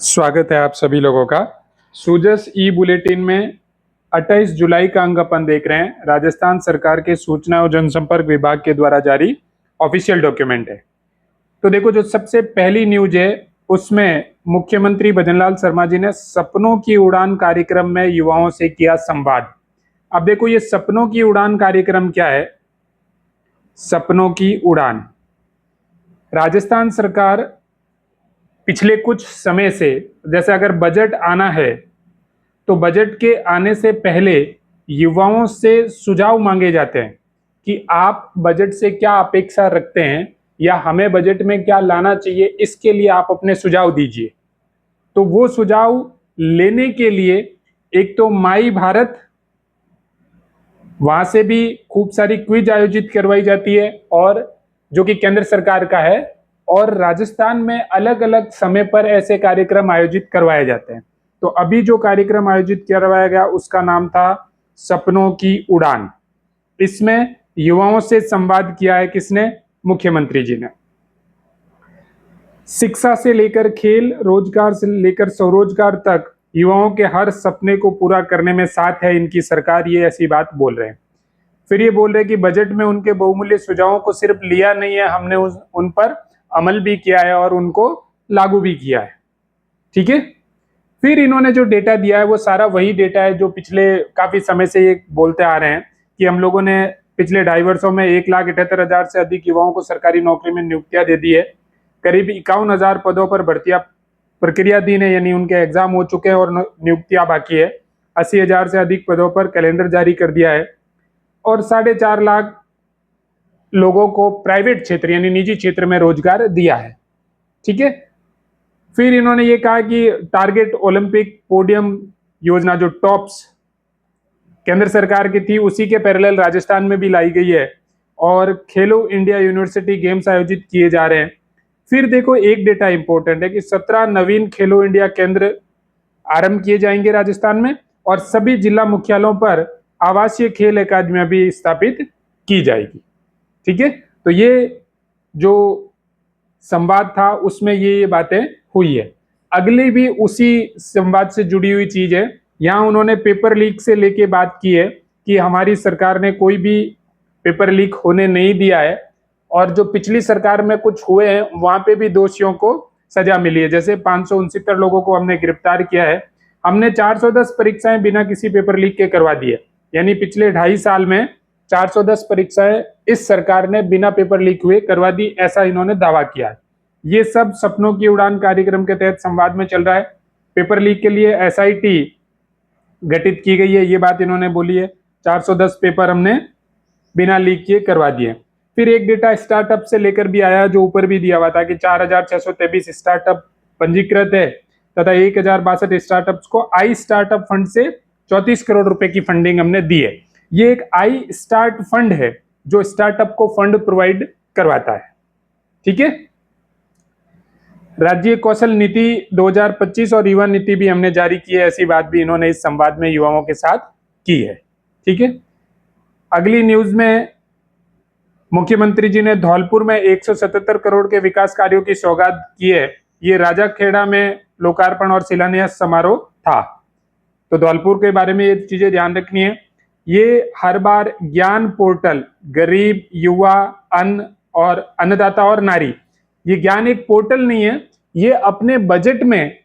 स्वागत है आप सभी लोगों का। सूजस ई बुलेटिन में 28 जुलाई का अंक अपन देख रहे हैं। राजस्थान सरकार के सूचना और जनसंपर्क विभाग के द्वारा जारी ऑफिशियल डॉक्यूमेंट है। तो देखो, जो सबसे पहली न्यूज है उसमें मुख्यमंत्री भजनलाल शर्मा जी ने सपनों की उड़ान कार्यक्रम में युवाओं से किया संवाद। अब देखो, ये सपनों की उड़ान कार्यक्रम क्या है? सपनों की उड़ान, राजस्थान सरकार पिछले कुछ समय से, जैसे अगर बजट आना है तो बजट के आने से पहले युवाओं से सुझाव मांगे जाते हैं कि आप बजट से क्या अपेक्षा रखते हैं या हमें बजट में क्या लाना चाहिए, इसके लिए आप अपने सुझाव दीजिए। तो वो सुझाव लेने के लिए एक तो माई भारत, वहां से भी खूब सारी क्विज आयोजित करवाई जाती है और जो कि केंद्र सरकार का है, और राजस्थान में अलग अलग समय पर ऐसे कार्यक्रम आयोजित करवाए जाते हैं। तो अभी जो कार्यक्रम आयोजित करवाया गया उसका नाम था सपनों की उड़ान। इसमें युवाओं से संवाद किया है किसने? मुख्यमंत्री जी ने। शिक्षा से लेकर खेल, रोजगार से लेकर स्वरोजगार तक युवाओं के हर सपने को पूरा करने में साथ है इनकी सरकार, ये ऐसी बात बोल रहे हैं। फिर ये बोल रहे हैं कि बजट में उनके बहुमूल्य सुझावों को सिर्फ लिया नहीं है, हमने उन पर अमल भी किया है और उनको लागू भी किया है। ठीक है। फिर इन्होंने जो डेटा दिया है वो सारा वही डेटा है जो पिछले काफी समय से ये बोलते आ रहे हैं कि हम लोगों ने पिछले 2.5 वर्षों में 1,78,000 से अधिक युवाओं को सरकारी नौकरी में नियुक्तियां दे दी है। करीब 51,000 पदों पर भर्तियां प्रक्रिया दी है, यानी उनके एग्जाम हो चुके हैं और नियुक्तियां बाकी है। 80,000 से अधिक पदों पर कैलेंडर जारी कर दिया है और 4.5 लाख लोगों को प्राइवेट क्षेत्र यानी निजी क्षेत्र में रोजगार दिया है। ठीक है। फिर इन्होंने ये कहा कि टारगेट ओलंपिक पोडियम योजना जो टॉप्स केंद्र सरकार की थी उसी के पैरेलल राजस्थान में भी लाई गई है और खेलो इंडिया यूनिवर्सिटी गेम्स आयोजित किए जा रहे हैं। फिर देखो, एक डेटा इंपॉर्टेंट है कि 17 नवीन खेलो इंडिया केंद्र आरंभ किए जाएंगे राजस्थान में और सभी जिला मुख्यालयों पर आवासीय खेल अकादमियां भी स्थापित की जाएगी। ठीक है। तो ये जो संवाद था उसमें ये बातें हुई है। अगली भी उसी संवाद से जुड़ी हुई चीज है। यहां उन्होंने पेपर लीक से लेके बात की है कि हमारी सरकार ने कोई भी पेपर लीक होने नहीं दिया है और जो पिछली सरकार में कुछ हुए हैं वहां पे भी दोषियों को सजा मिली है। जैसे 569 लोगों को हमने गिरफ्तार किया है। हमने 410 परीक्षाएं बिना किसी पेपर लीक के करवा दी है, यानी पिछले 2.5 साल में 410 परीक्षाएं इस सरकार ने बिना पेपर लीक हुए करवा दी, ऐसा इन्होंने दावा किया है। ये सब सपनों की उड़ान कार्यक्रम के तहत संवाद में चल रहा है। पेपर लीक के लिए एसआईटी गठित की गई है, ये बात इन्होंने बोली है। 410 पेपर हमने बिना लीक किए करवा दिए। फिर एक डेटा स्टार्टअप से लेकर भी आया जो ऊपर भी दिया हुआ था कि 4,623 स्टार्टअप पंजीकृत है तथा 1,062 स्टार्टअप्स को आई स्टार्टअप फंड से 34 करोड़ रुपए की फंडिंग हमने दी है। ये एक आई स्टार्ट फंड है जो स्टार्टअप को फंड प्रोवाइड करवाता है। ठीक है। राज्य कौशल नीति 2025 और युवा नीति भी हमने जारी की है, ऐसी बात भी इन्होंने इस संवाद में युवाओं के साथ की है। ठीक है। अगली न्यूज में मुख्यमंत्री जी ने धौलपुर में 177 करोड़ के विकास कार्यों की सौगात की है। ये राजाखेड़ा में लोकार्पण और शिलान्यास समारोह था। तो धौलपुर के बारे में ये चीजें ध्यान रखनी है। ये हर बार ज्ञान पोर्टल, गरीब, युवा, अन्न और अन्नदाता और नारी, ये ज्ञान एक पोर्टल नहीं है, ये अपने बजट में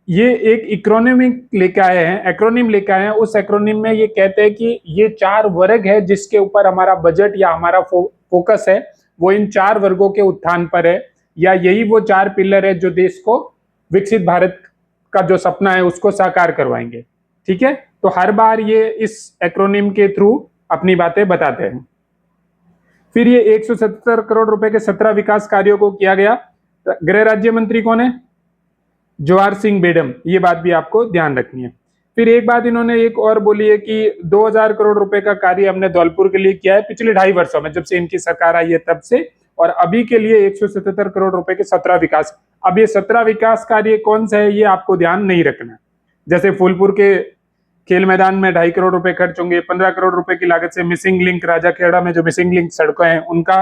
ये एक इकोनॉमिक लेके आए हैं, एक्रोनिम लेके आए हैं। उस एक्रोनिम में ये कहते हैं कि ये 4 वर्ग है जिसके ऊपर हमारा बजट या हमारा फोकस है, वो इन 4 वर्गों के उत्थान पर है, या यही वो 4 पिलर है जो देश को विकसित भारत का जो सपना है उसको साकार करवाएंगे। ठीक है। तो हर बार ये इस एक्रोनिम के थ्रू अपनी बातें बताते हैं। फिर ये 177 करोड़ रुपए के 17 विकास कार्यों को किया गया। गृह राज्य मंत्री कौन है? जवाहर सिंह बेडम, ये बात भी आपको ध्यान रखनी है। फिर एक बात इन्होंने एक और बोली है कि 2,000 करोड़ रुपए का कार्य हमने धौलपुर के लिए किया है पिछले 2.5 वर्षों में, जब से इनकी सरकार आई है तब से, और अभी के लिए 177 करोड़ रुपए के 17 विकास। अब ये 17 विकास कार्य कौन सा है ये आपको ध्यान नहीं रखना। जैसे फूलपुर के खेल मैदान में 2.5 करोड़ रुपए खर्च होंगे। 15 करोड़ रुपए की लागत से मिसिंग लिंक, राजाखेड़ा में जो मिसिंग लिंक सड़कें हैं उनका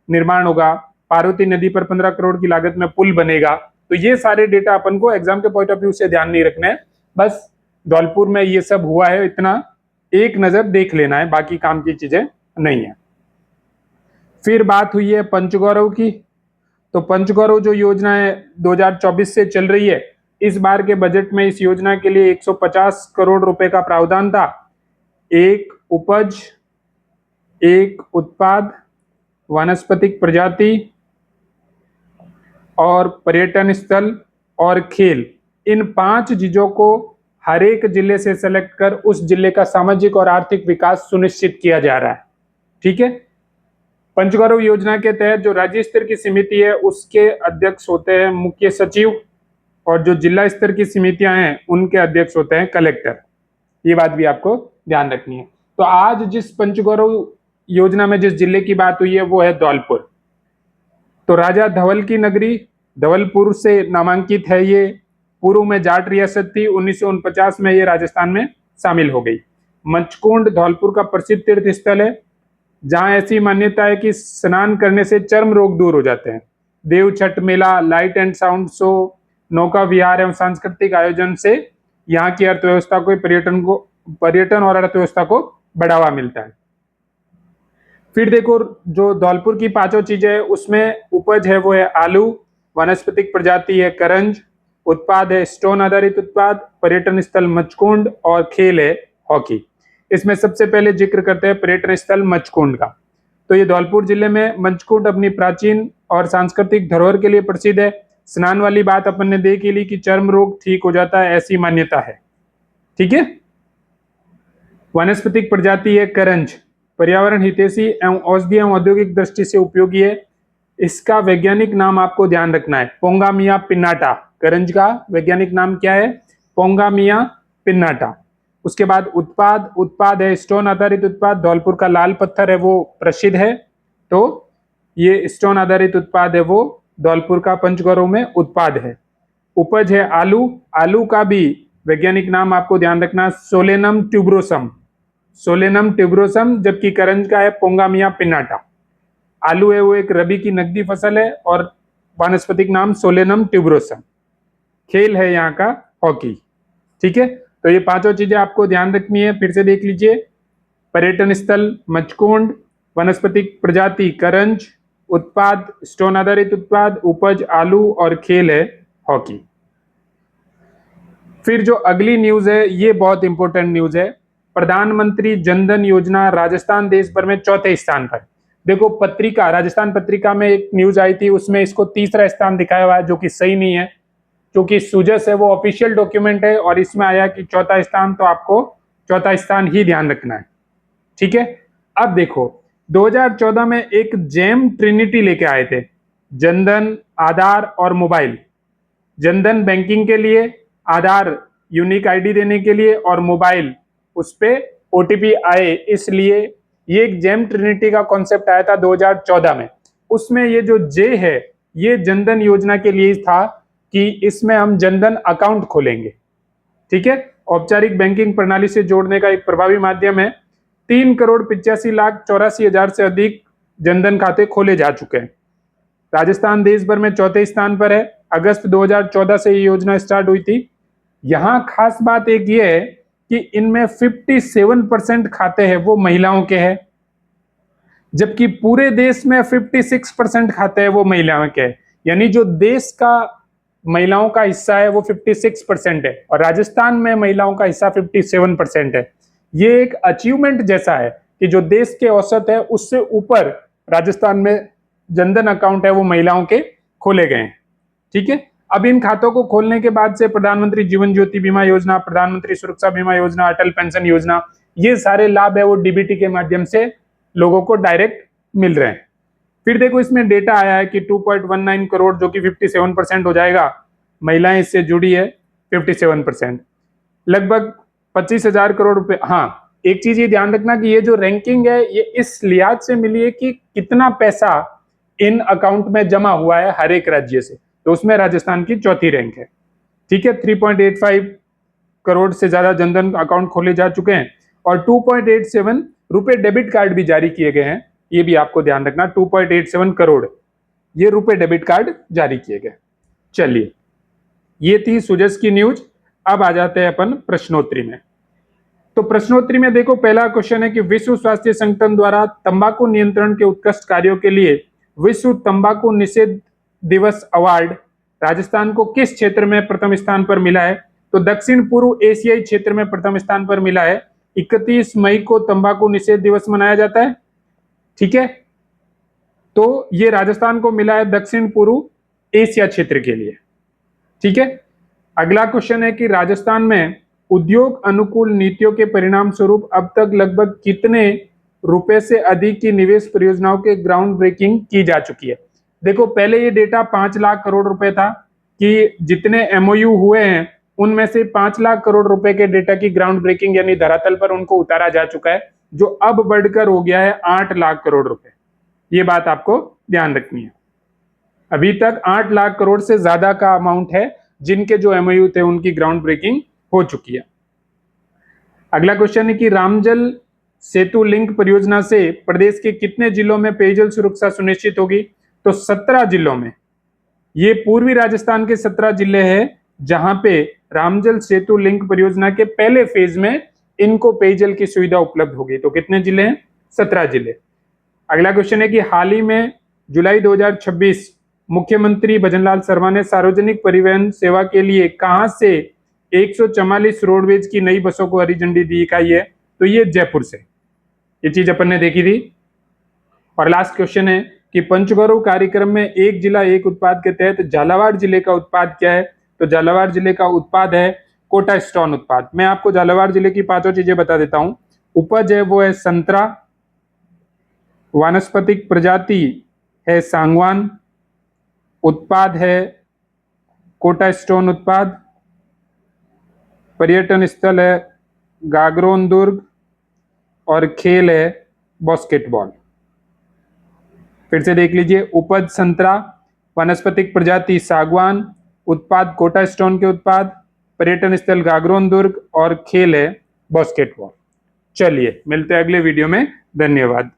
निर्माण होगा। पार्वती नदी पर 15 करोड़ की लागत में पुल बनेगा। तो ये सारे डेटा अपन को एग्जाम के पॉइंट ऑफ व्यू से ध्यान नहीं रखना है, बस धौलपुर में ये सब हुआ है इतना एक नजर देख लेना है, बाकी काम की चीजें नहीं है। फिर बात हुई है पंचगौरव की। तो पंचगौरव जो योजना है 2024 से चल रही है, इस बार के बजट में इस योजना के लिए 150 करोड़ रुपए का प्रावधान था। एक उपज, एक उत्पाद, वानस्पतिक प्रजाति और पर्यटन स्थल और खेल, इन 5 चीजों को हर एक जिले से सेलेक्ट कर उस जिले का सामाजिक और आर्थिक विकास सुनिश्चित किया जा रहा है। ठीक है। पंचगौरव योजना के तहत जो राज्य स्तर की समिति है उसके अध्यक्ष होते हैं मुख्य सचिव, और जो जिला स्तर की समितियां हैं उनके अध्यक्ष होते हैं कलेक्टर। ये बात भी आपको ध्यान रखनी है। तो आज जिस पंचगौरव योजना में जिस जिले की बात हुई है वो है धौलपुर। तो राजा धवल की नगरी धवलपुर से नामांकित है ये। पूर्व में जाट रियासत थी, 1949 में ये राजस्थान में शामिल हो गई। मचकुंड धौलपुर का प्रसिद्ध तीर्थ स्थल है, जहां ऐसी मान्यता है कि स्नान करने से चर्म रोग दूर हो जाते हैं। देव छठ मेला, लाइट एंड साउंड शो, नौका विहार एवं सांस्कृतिक आयोजन से यहाँ की अर्थव्यवस्था को, पर्यटन और अर्थव्यवस्था को बढ़ावा मिलता है। फिर देखो जो धौलपुर की 5 चीजें है उसमें उपज है वो है आलू, वनस्पतिक प्रजाति है करंज, उत्पाद है स्टोन आधारित उत्पाद, पर्यटन स्थल मचकुंड और खेल है हॉकी। इसमें सबसे पहले जिक्र करते हैं पर्यटन स्थल मचकुंड का। तो ये धौलपुर जिले में मचकुंड अपनी प्राचीन और सांस्कृतिक धरोहर के लिए प्रसिद्ध है। स्नान वाली बात अपन ने देख ली कि चर्म रोग ठीक हो जाता है, ऐसी मान्यता है। ठीक है। वनस्पतिक प्रजाति है करंज, पर्यावरण हितैषी एवं औषधीय एवं औद्योगिक दृष्टि से उपयोगी है। इसका वैज्ञानिक नाम आपको ध्यान रखना है, पोंगामिया पिन्नाटा। करंज का वैज्ञानिक नाम क्या है? पोंगामिया पिन्नाटा। उसके बाद उत्पाद है स्टोन आधारित उत्पाद। धौलपुर का लाल पत्थर है वो प्रसिद्ध है, तो ये स्टोन आधारित उत्पाद है वो धौलपुर का पंचगौरव में उत्पाद है। उपज है आलू का भी वैज्ञानिक नाम आपको ध्यान रखना, सोलेनम ट्यूबरोसम, जबकि करंज का है पोंगामिया पिन्नाटा। आलू है वो एक रबी की नकदी फसल है और वानस्पतिक नाम सोलेनम ट्यूबरोसम। खेल है यहाँ का हॉकी। ठीक है। तो ये 5 चीजें आपको ध्यान रखनी है, फिर से देख लीजिए। पर्यटन स्थल मचकुंड, वनस्पतिक प्रजाति करंज, उत्पाद स्टोन आधारित उत्पाद, उपज आलू और खेल है हॉकी। फिर जो अगली न्यूज है ये बहुत इंपॉर्टेंट न्यूज है। प्रधानमंत्री जनधन योजना राजस्थान देश भर में 4थे स्थान पर। देखो पत्रिका, राजस्थान पत्रिका में एक न्यूज आई थी, उसमें इसको 3रा स्थान दिखाया हुआ है, जो कि सही नहीं है, क्योंकि सुजस है वो ऑफिशियल डॉक्यूमेंट है और इसमें आया कि 4था स्थान, तो आपको 4था स्थान ही ध्यान रखना है। ठीक है। अब देखो 2014 में एक जेम ट्रिनिटी लेके आए थे, जनधन, आधार और मोबाइल। जनधन बैंकिंग के लिए, आधार यूनिक आईडी देने के लिए और मोबाइल उस पे ओटीपी आए, इसलिए ये एक जेम ट्रिनिटी का कॉन्सेप्ट आया था 2014 में। उसमें ये जो जे है ये जनधन योजना के लिए था कि इसमें हम जनधन अकाउंट खोलेंगे। ठीक है। औपचारिक बैंकिंग प्रणाली से जोड़ने का एक प्रभावी माध्यम है। 3,85,84,000 से अधिक जनधन खाते खोले जा चुके हैं। राजस्थान देश भर में 4थे स्थान पर है। अगस्त 2014 से ये योजना स्टार्ट हुई थी। यहां खास बात एक ये है कि इनमें 57% खाते हैं वो महिलाओं के हैं, जबकि पूरे देश में 56% खाते हैं वो महिलाओं के हैं। यानी जो देश का महिलाओं का हिस्सा है वो 56% है और राजस्थान में महिलाओं का हिस्सा 57% है। ये एक अचीवमेंट जैसा है कि जो देश के औसत है उससे ऊपर राजस्थान में जनधन अकाउंट है वो महिलाओं के खोले गए हैं। ठीक है। अब इन खातों को खोलने के बाद से प्रधानमंत्री जीवन ज्योति बीमा योजना, प्रधानमंत्री सुरक्षा बीमा योजना, अटल पेंशन योजना, ये सारे लाभ है वो डीबीटी के माध्यम से लोगों को डायरेक्ट मिल रहे हैं। फिर देखो इसमें डेटा आया है कि 2.19 करोड़ जो कि 57% हो जाएगा, महिलाएं इससे जुड़ी है 57%, लगभग 25,000 करोड़ रुपए। हाँ, एक चीज ये ध्यान रखना कि ये जो रैंकिंग है ये इस लिहाज से मिली है कि कितना पैसा इन अकाउंट में जमा हुआ है हर एक राज्य से, तो उसमें राजस्थान की 4थी रैंक है। ठीक है। 3.85 करोड़ से ज्यादा जनधन अकाउंट खोले जा चुके हैं और 2.87 रुपए डेबिट कार्ड भी जारी किए गए हैं। ये भी आपको ध्यान रखना, 2.87 करोड़ ये रुपए डेबिट कार्ड जारी किए गए। चलिए, ये थी सुजस की न्यूज। अब आ जाते हैं अपन प्रश्नोत्तरी में। तो प्रश्नोत्तरी में देखो, पहला क्वेश्चन है कि विश्व स्वास्थ्य संगठन द्वारा तंबाकू नियंत्रण के उत्कृष्ट कार्यों के लिए विश्व तंबाकू निषेध दिवस अवार्ड राजस्थान को किस क्षेत्र में प्रथम स्थान पर मिला है? तो दक्षिण पूर्व एशियाई क्षेत्र में प्रथम स्थान पर मिला है। 31 मई को तंबाकू निषेध दिवस मनाया जाता है, ठीक है। तो ये राजस्थान को मिला है दक्षिण पूर्व एशिया क्षेत्र के लिए, ठीक है। अगला क्वेश्चन है कि राजस्थान में उद्योग अनुकूल नीतियों के परिणाम स्वरूप अब तक लगभग कितने रुपए से अधिक की निवेश परियोजनाओं के ग्राउंड ब्रेकिंग की जा चुकी है? देखो, पहले ये डेटा 5 लाख करोड़ रुपए था कि जितने एमओयू हुए हैं उनमें से 5 लाख करोड़ रुपए के डेटा की ग्राउंड ब्रेकिंग यानी धरातल पर उनको उतारा जा चुका है, जो अब बढ़कर हो गया है 8 लाख करोड़ रुपए। ये बात आपको ध्यान रखनी है। अभी तक 8 लाख करोड़ से ज्यादा का अमाउंट है जिनके जो एमओयू थे उनकी ग्राउंड ब्रेकिंग हो चुकी है। अगला क्वेश्चन है कि रामजल सेतु लिंक परियोजना से प्रदेश के कितने जिलों में पेयजल सुरक्षा सुनिश्चित होगी? तो 17 जिलों में। ये पूर्वी राजस्थान के 17 जिले हैं जहां पे रामजल सेतु लिंक परियोजना के पहले फेज में इनको पेयजल की सुविधा उपलब्ध होगी। तो कितने जिले हैं? 17 जिले। अगला क्वेश्चन है कि हाल ही में जुलाई 2026 मुख्यमंत्री भजनलाल शर्मा ने सार्वजनिक परिवहन सेवा के लिए कहां से 144 रोडवेज की नई बसों को हरी झंडी दिखाई है? तो ये जयपुर से। ये चीज अपन ने देखी थी। और लास्ट क्वेश्चन है कि पंचगौरव कार्यक्रम में एक जिला एक उत्पाद के तहत झालावाड़ जिले का उत्पाद क्या है? तो झालावाड़ जिले का उत्पाद है कोटा स्टोन उत्पाद। मैं आपको झालावाड़ जिले की 5 चीजें बता देता हूं। उपज है वो है संतरा, वानस्पतिक प्रजाति है सांगवान, उत्पाद है कोटा स्टोन उत्पाद, पर्यटन स्थल है गागरोन दुर्ग और खेल है बास्केटबॉल। फिर से देख लीजिए, उपज संतरा, वनस्पतिक प्रजाति सागवान, उत्पाद कोटा स्टोन के उत्पाद, पर्यटन स्थल गागरोन दुर्ग और खेल है बास्केटबॉल। चलिए, मिलते हैं अगले वीडियो में। धन्यवाद।